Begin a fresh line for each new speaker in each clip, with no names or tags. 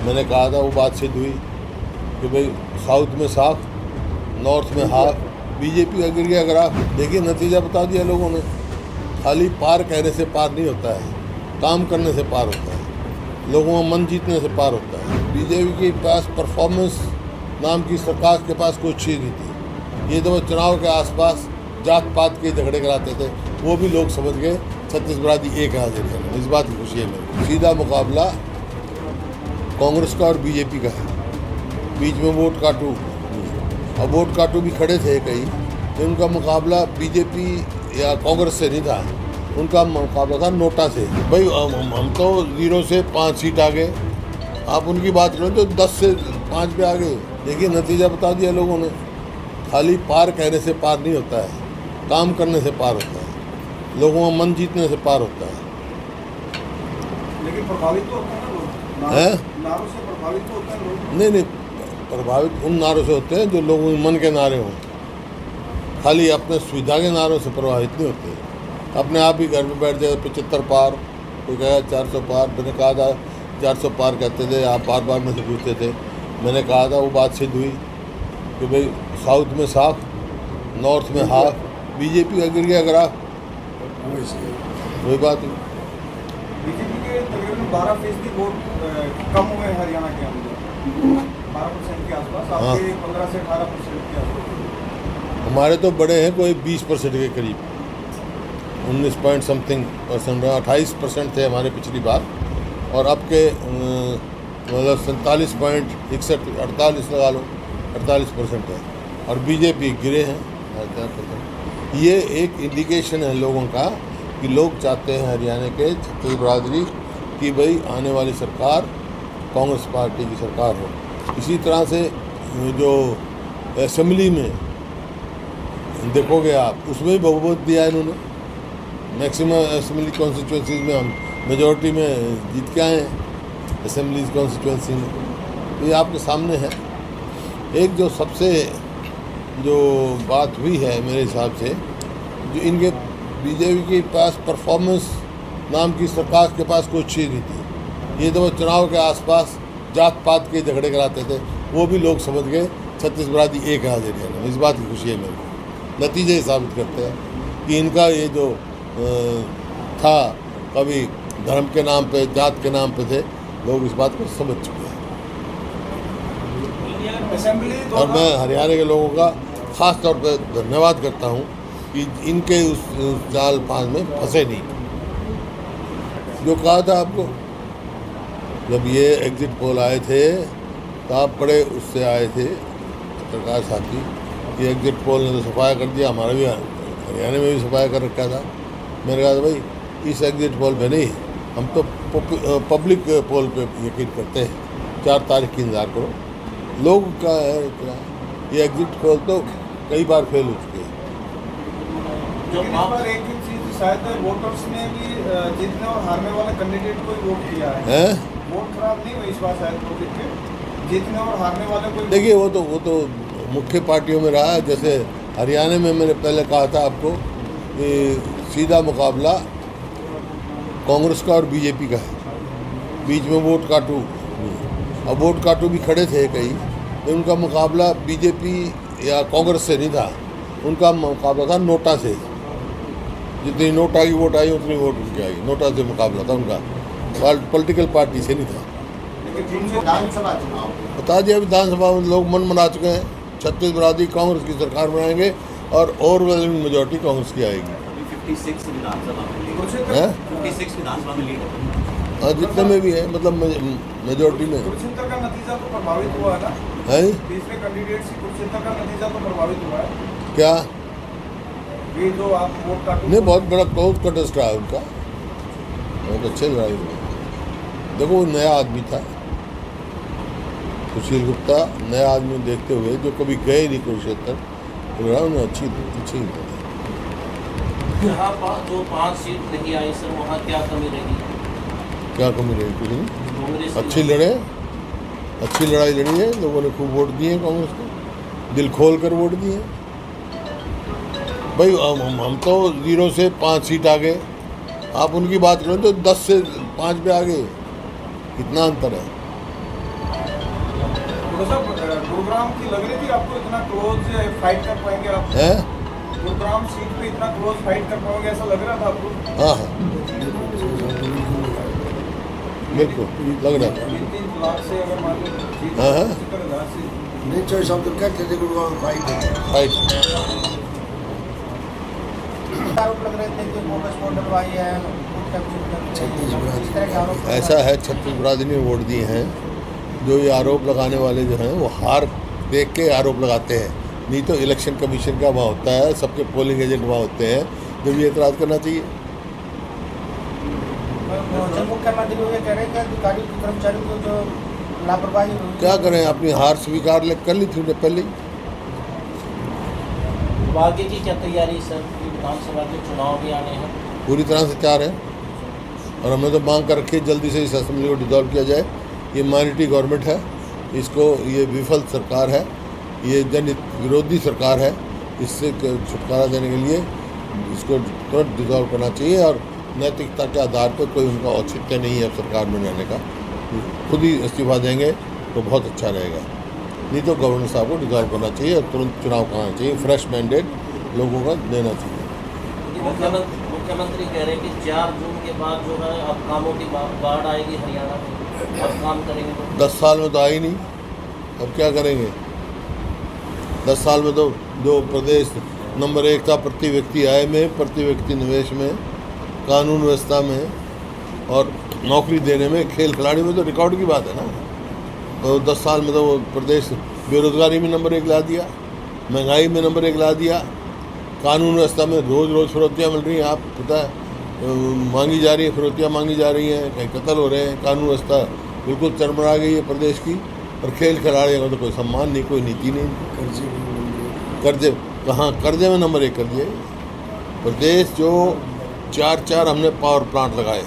मैंने कहा था वो बात सिद्ध हुई कि भाई साउथ में साफ, नॉर्थ में हाफ। बीजेपी का गिर गया ग्राफ। देखिए नतीजा बता दिया लोगों ने। खाली पार कहने से पार नहीं होता है, काम करने से पार होता है, लोगों का मन जीतने से पार होता है। बीजेपी के पास परफॉर्मेंस नाम की सरकार के पास कोई चीज़ नहीं थी। ये तो वो चुनाव के आसपास जात पात के झगड़े कराते थे, वो भी लोग समझ गए। छत्तीसगढ़ एक हाजिर है, इस बात की खुशी है मेरी। सीधा मुकाबला कांग्रेस का और बीजेपी का है। बीच में वोट काटू, अब वोट काटू भी खड़े थे कई, तो उनका मुकाबला बीजेपी या कांग्रेस से नहीं था, उनका मुकाबला था नोटा से। भाई हम तो 0 से 5 सीट आ गए, आप उनकी बात करें तो 10 से 5 पे आ गए। देखिए नतीजा बता दिया लोगों ने। खाली पार कहने से पार नहीं होता है, काम करने से पार होता है, लोगों का मन जीतने से पार होता है।
लेकिन प्रभावित तो होते हैं लोग, नारों से प्रभावित तो होते हैं लोग।
नहीं, प्रभावित उन नारों से होते हैं जो लोगों के मन के नारे हों। खाली अपने सुविधा के नारों से प्रभावित नहीं होते। अपने आप ही घर में बैठ जाए 75 पार, कोई कहा 400 पार। मैंने कहा था 400 पार कहते थे, आप बार बार मुझसे पूछते थे। मैंने कहा था वो बात सिद्ध हुई कि भाई साउथ में साफ, नॉर्थ में हाफ। बीजेपी का गिर गया ग्राफ, वही बात हुई।
बीजेपी के तकरीबन 12% वोट कम हुए हरियाणा के अंदर, 12% के आसपास। आपके 15 से 18% के आसपास।
हमारे तो बड़े हैं, कोई 20% के करीब, 19 पॉइंट समथिंग परसेंट, 28% थे हमारे पिछली बार। और अब के मतलब 47.61 48 लगा लो, 48% है। और बीजेपी गिरे हैं 4%। ये एक इंडिकेशन है लोगों का कि लोग चाहते हैं हरियाणा के छत्तीस बरादरी कि भाई आने वाली सरकार कांग्रेस पार्टी की सरकार हो। इसी तरह से जो असेंबली में देखोगे आप, उसमें भी बहुमत दिया इन्होंने। मैक्सिमम असेंबली कॉन्स्टिट्यूंसीज में हम मेजॉरिटी में जीत के आए हैं असेंबली कॉन्स्टिट्यूंसी में। तो ये आपके सामने है। एक जो सबसे जो बात हुई है मेरे हिसाब से, जो इनके बीजेपी के पास परफॉर्मेंस नाम की सरकार के पास कोई चीज़ नहीं थी। ये तो वो चुनाव के आसपास जात पात के झगड़े कराते थे, वो भी लोग समझ गए। छत्तीसगढ़ एक हाजिर है, इस बात की खुशी है मेरी। नतीजे साबित करते हैं कि इनका ये जो था, कभी धर्म के नाम पे, जात के नाम पे थे, लोग इस बात को समझ चुके हैं। और मैं हरियाणा के लोगों का ख़ास तौर पे धन्यवाद करता हूँ कि इनके उस जाल फांस में फंसे नहीं। जो कहा था आपको, जब ये एग्जिट पोल आए थे तो आप बड़े उससे आए थे पत्रकार साथी, ये एग्जिट पोल ने तो सफाया कर दिया। हमारा भी हरियाणा में भी सफाया कर रखा था। मैंने कहा था भाई इस एग्जिट पोल पे नहीं, हम तो पब्लिक पोल पे यकीन करते हैं। 4 तारीख की इंतज़ार करो। लोग का है इतना, ये एग्जिट पोल तो कई बार फेल हो चुके हैं।
पर एक चीज शायद वोटर्स ने भी जीतने और हारने वाले कैंडिडेट को ही वोट किया है। वोट खराब नहीं हुई इस बार शायद वोट के, जीतने और हारने वाले को।
देखिए वो तो मुख्य पार्टियों में रहा है। जैसे हरियाणा में मैंने पहले कहा था आपको कि सीधा मुकाबला कांग्रेस का और बीजेपी का है। बीच में वोट काटू, अब वोट काटू भी खड़े थे कई, तो उनका मुकाबला बीजेपी या कांग्रेस से नहीं था, उनका मुकाबला था नोटा से। जितनी नोटा की वोट आई उतनी वोट उनकी आई। नोटा से मुकाबला था उनका, पॉलिटिकल पार्टी से नहीं था। बता दिया विधानसभा में लोग मन मना चुके हैं। छत्तीस बरादरी कांग्रेस की सरकार बनाएंगे और ओवरवेलमिंग मेजॉरिटी कांग्रेस की आएगी।
56 विधानसभा में लीड है।
हाँ, जितने में भी है, मतलब मेजॉरिटी में
कुरुक्षेत्र का नतीजा तो प्रभावित हुआ है ना?
है
तीसरे कैंडिडेट से कुरुक्षेत्र का नतीजा तो प्रभावित हुआ है
क्या?
ये जो आप वोट का
नहीं, बहुत बड़ा क्लोज कंटेस्ट रहा है उनका, बहुत अच्छे लड़ाई हुई। देखो वो नया आदमी था, सुशील गुप्ता, नया आदमी देखते हुए जो कभी गए नहीं कुरुक्षेत्र, उन्होंने अच्छी
यहाँ जो 5 सीट नहीं आई सर, वहाँ क्या कमी रही?
क्या कमी रही? कुछ नहीं, अच्छी लड़े, अच्छी लड़ाई लड़ी है। लोगों ने खूब वोट दिए कांग्रेस को, दिल खोल कर वोट दिए। भाई हम तो 0 से 5 सीट आ गए, आप उनकी बात करें तो 10 से 5 पे आ गए। कितना अंतर है।
थोड़ा सा गुरुग्राम की लग रही थी आपको, इतना क्लोज फाइट कर पाएंगे आप?
है।
गुरुग्राम सीट पे इतना क्लोज फाइट कर पाओगे ऐसा लग रहा था आपको?
हाँ हाँ बिल्कुल लग रहा था।
3 लाख से अगर मान लो जीत
हाँ, हाँ।
70,000 से
नहीं चॉइस ऑफ द कहते थे गुरुग्राम फाइट
फाइट
आरोप लग रहे थे कि बोगस वोट डलवाई है, इस तरह के आरोप
ऐसा है, 36 बरादरी ने वोट दिए हैं। जो ये आरोप लगाने वाले जो हैं वो हार देख के आरोप लगाते हैं, नहीं तो इलेक्शन कमीशन का वहाँ होता है, सबके पोलिंग एजेंट वहाँ होते हैं, जब ये एतराज़ करना चाहिए।
जब मुख्यमंत्री ये कह रहे हैं कि अधिकारी की कर्मचारी को जो लापरवाही हुई,
क्या करें, अपनी हार स्वीकार कर ली थी उन्हें पहले ही।
आगे की क्या तैयारी सर? विधानसभा के चुनाव भी आने हैं।
पूरी तरह से तैयार है और हमने तो मांग कर रखी है जल्दी से इस असेंबली को डिसॉल्व किया जाए। ये माइनॉरिटी गवर्नमेंट है, इसको ये विफल सरकार है, ये जन विरोधी सरकार है, इससे छुटकारा देने के लिए इसको तुरंत डिसॉल्व करना चाहिए। और नैतिकता के आधार पर कोई उनका औचित्य नहीं है सरकार में रहने का, खुद ही इस्तीफा देंगे तो बहुत अच्छा रहेगा। नहीं तो गवर्नर साहब को डिसॉल्व करना चाहिए और तुरंत चुनाव कराना चाहिए, फ्रेश मैंडेट लोगों का देना चाहिए।
मुख्यमंत्री कह रहे हैं कि 4 जून के बाद जो है अब कामों की बाढ़ आएगी हरियाणा में, अब काम करेंगे तो
10 साल में तो आई नहीं, अब क्या करेंगे? 10 साल में तो जो प्रदेश नंबर 1 था प्रति व्यक्ति आय में, प्रति व्यक्ति निवेश में, कानून व्यवस्था में और नौकरी देने में, खेल खिलाड़ी में तो रिकॉर्ड की बात है ना। तो 10 साल में तो वो प्रदेश बेरोजगारी में नंबर 1 ला दिया, महंगाई में नंबर 1 ला दिया, कानून व्यवस्था में रोज़ रोज़ फिरौतियाँ मिल रही हैं, आप पता है मांगी जा रही है, फिरौतियाँ मांगी जा रही हैं, कहीं कत्ल हो रहे हैं, कानून व्यवस्था बिल्कुल चरमरा गई है प्रदेश की। और खेल खिलाड़ियों का तो कोई सम्मान नहीं, कोई नीति नहीं। कर्जे कहाँ, कर्जे में नंबर 1 कर दिए प्रदेश। जो 4 हमने पावर प्लांट लगाए,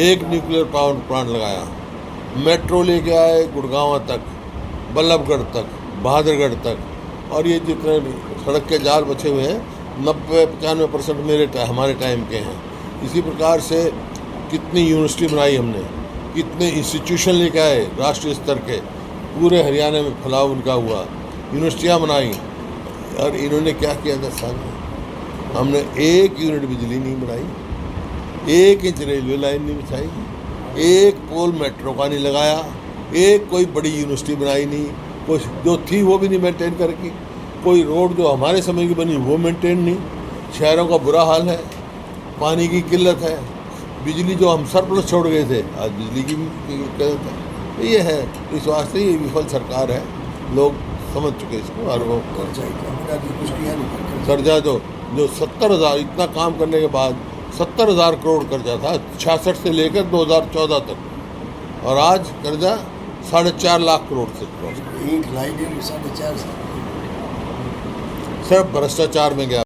1 न्यूक्लियर पावर प्लांट लगाया, मेट्रो लेके आए गुड़गांव तक, बल्लभगढ़ तक, बहादुरगढ़ तक, और ये जितने सड़क के जाल बचे हुए हैं 90-95% हमारे टाइम के हैं। इसी प्रकार से कितनी यूनिवर्सिटी बनाई हमने, कितने इंस्टीट्यूशन लेके आए राष्ट्रीय स्तर के, पूरे हरियाणा में फैलाव उनका हुआ, यूनिवर्सिटियाँ बनाई। और इन्होंने क्या किया 10 साल में? हमने 1 यूनिट बिजली नहीं बनाई, 1 इंच रेलवे लाइन नहीं बिछाई, 1 पोल मेट्रो का नहीं लगाया, 1 कोई बड़ी यूनिवर्सिटी बनाई नहीं, कोई जो थी वो भी नहीं मेंटेन करके, कोई रोड जो हमारे समय की बनी वो मेंटेन नहीं। शहरों का बुरा हाल है, पानी की किल्लत है, बिजली जो हम सरप्लस छोड़ गए थे आज बिजली की भी किल्लत है। ये है, इस वास्ते ये विफल सरकार है, लोग समझ चुके इसको। और वो कर्जा जो 70,000 इतना काम करने के बाद 70,000 करोड़ कर्जा था 66 से लेकर 2014 तक, और आज कर्जा 4.5 लाख करोड़ से
एक लाइन 4.5
सिर्फ भ्रष्टाचार में गया।